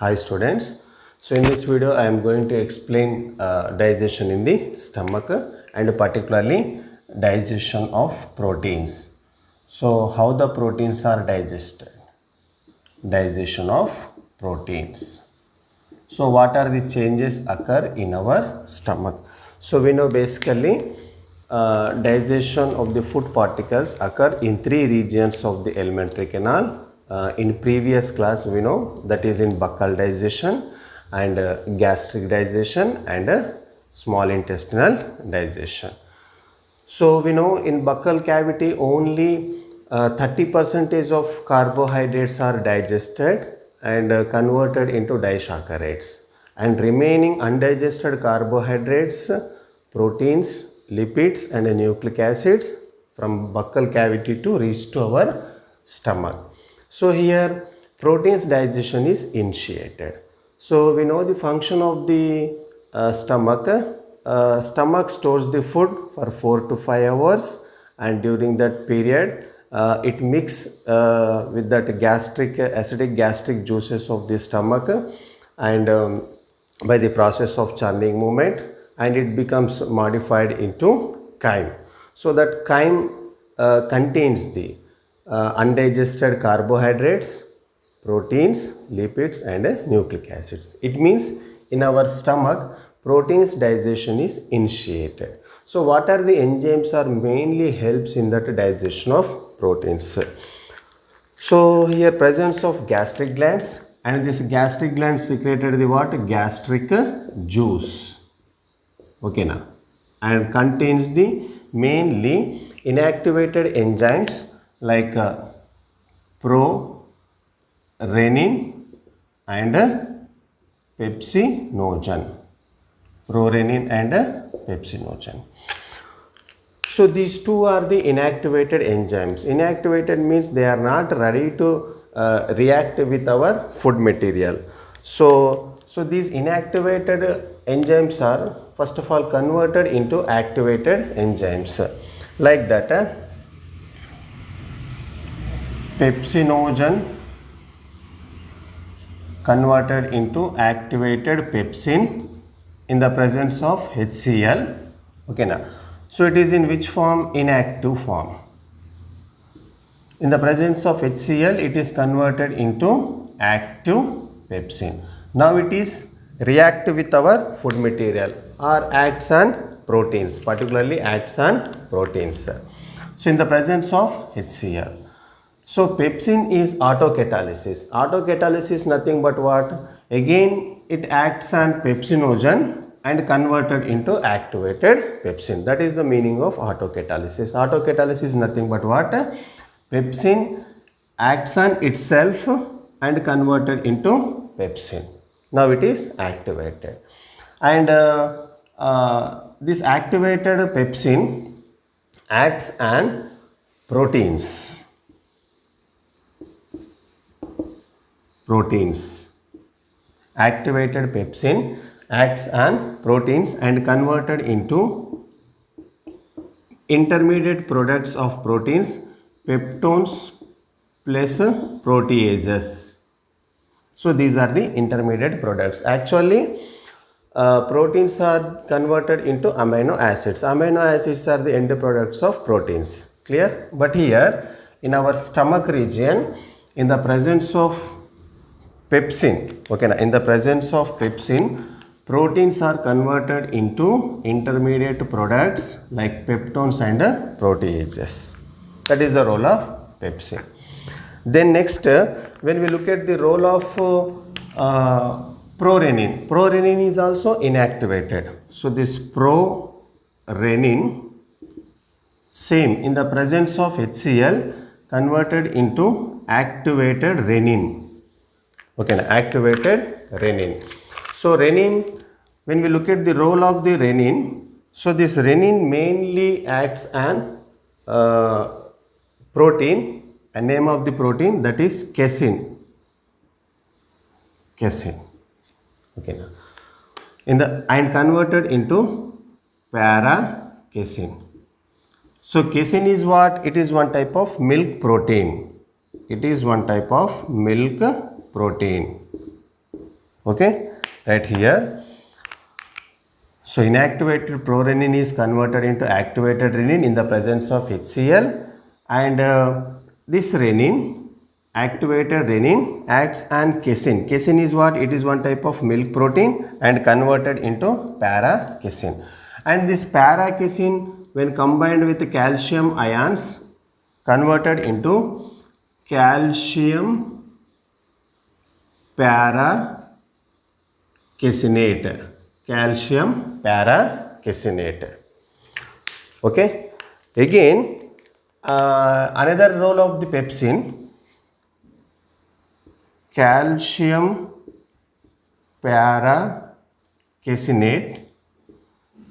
Hi students. So in this video I am going to explain digestion in the stomach and particularly digestion of proteins. So how the proteins are digested? Digestion of proteins. So what are the changes occur in our stomach? So we know basically digestion of the food particles occur in three regions of the alimentary canal. In previous class we know that is in buccal digestion and gastric digestion and small intestinal digestion. So we know in buccal cavity only 30% of carbohydrates are digested and converted into disaccharides, and remaining undigested carbohydrates, proteins, lipids and nucleic acids from buccal cavity to reach to our stomach. So here proteins digestion is initiated. So we know the function of the stomach. Stomach stores the food for 4 to 5 hours, and during that period it mixes with that acidic gastric juices of the stomach and by the process of churning movement, and it becomes modified into chyme. So that chyme contains the undigested carbohydrates, proteins, lipids and nucleic acids. It means in our stomach proteins digestion is initiated. So what are the enzymes are mainly helps in that digestion of proteins? So here presence of gastric glands, and this gastric gland secreted the what? Gastric juice. Okay now, and contains the mainly inactivated enzymes like prorenin and pepsinogen. Prorenin and pepsinogen. So these two are the inactivated enzymes. Inactivated means they are not ready to react with our food material. So these inactivated enzymes are first of all converted into activated enzymes. Like that, pepsinogen converted into activated pepsin in the presence of HCl. Okay now. So it is in which form? Inactive form. In the presence of HCl, it is converted into active pepsin. Now it is react with our food material or acts on proteins, particularly acts on proteins. So in the presence of HCl. So pepsin is autocatalysis. Autocatalysis nothing but what? Again it acts on pepsinogen and converted into activated pepsin. That is the meaning of autocatalysis. Autocatalysis is nothing but what? Pepsin acts on itself and converted into pepsin. Now it is activated. And this activated pepsin acts on proteins. Activated pepsin acts on proteins and converted into intermediate products of proteins, peptones plus proteases. So these are the intermediate products. Actually proteins are converted into amino acids. Amino acids are the end products of proteins. Clear? But here in our stomach region, in the presence of pepsin, okay, in the presence of pepsin, proteins are converted into intermediate products like peptones and proteases. That is the role of pepsin. Then next, when we look at the role of prorenin, prorenin is also inactivated. So this prorenin, same in the presence of HCl, converted into activated renin. Okay, activated renin. So renin, when we look at the role of the renin, so this renin mainly acts on protein, and name of the protein, that is casein. Casein. Okay now. And converted into para-casein. So casein is what? It is one type of milk protein. It is one type of milk protein. Okay, right here. So inactivated prorenin is converted into activated renin in the presence of HCl, and this renin, activated renin, acts on casein. Casein is what? It is one type of milk protein and converted into para-casein. And this para-casein, when combined with calcium ions, converted into calcium para-caseinate. Calcium para-caseinate. Okay. Again, another role of the pepsin, calcium para-caseinate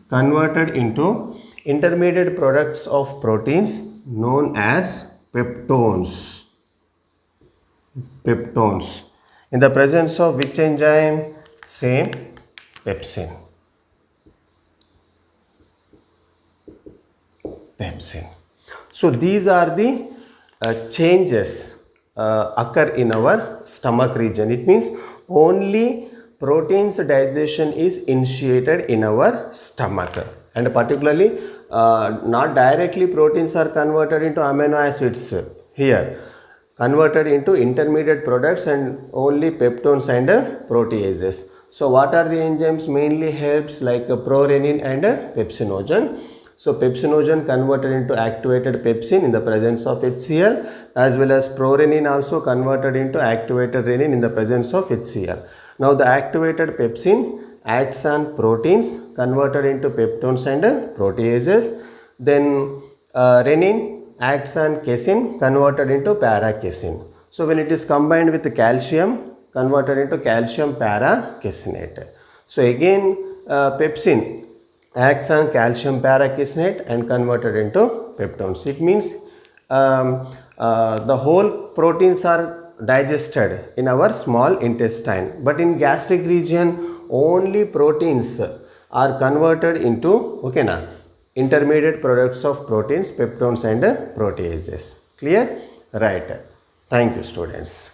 converted into intermediate products of proteins known as peptones. Peptones. In the presence of which enzyme? Same, pepsin. Pepsin. So these are the changes occur in our stomach region. It means only proteins digestion is initiated in our stomach, and particularly not directly proteins are converted into amino acids here, converted into intermediate products and only peptones and proteases. So what are the enzymes mainly helps, like prorenin and pepsinogen. So pepsinogen converted into activated pepsin in the presence of HCl, as well as prorenin also converted into activated renin in the presence of HCl. Now the activated pepsin acts on proteins converted into peptones and proteases. Then renin acts on casein converted into para-casein. So when it is combined with calcium, converted into calcium para-caseinate. So again pepsin acts on calcium para-caseinate and converted into peptones. It means the whole proteins are digested in our small intestine, but in gastric region only proteins are converted into, okay na, intermediate products of proteins, peptones and proteases. Clear? Right. Thank you, students.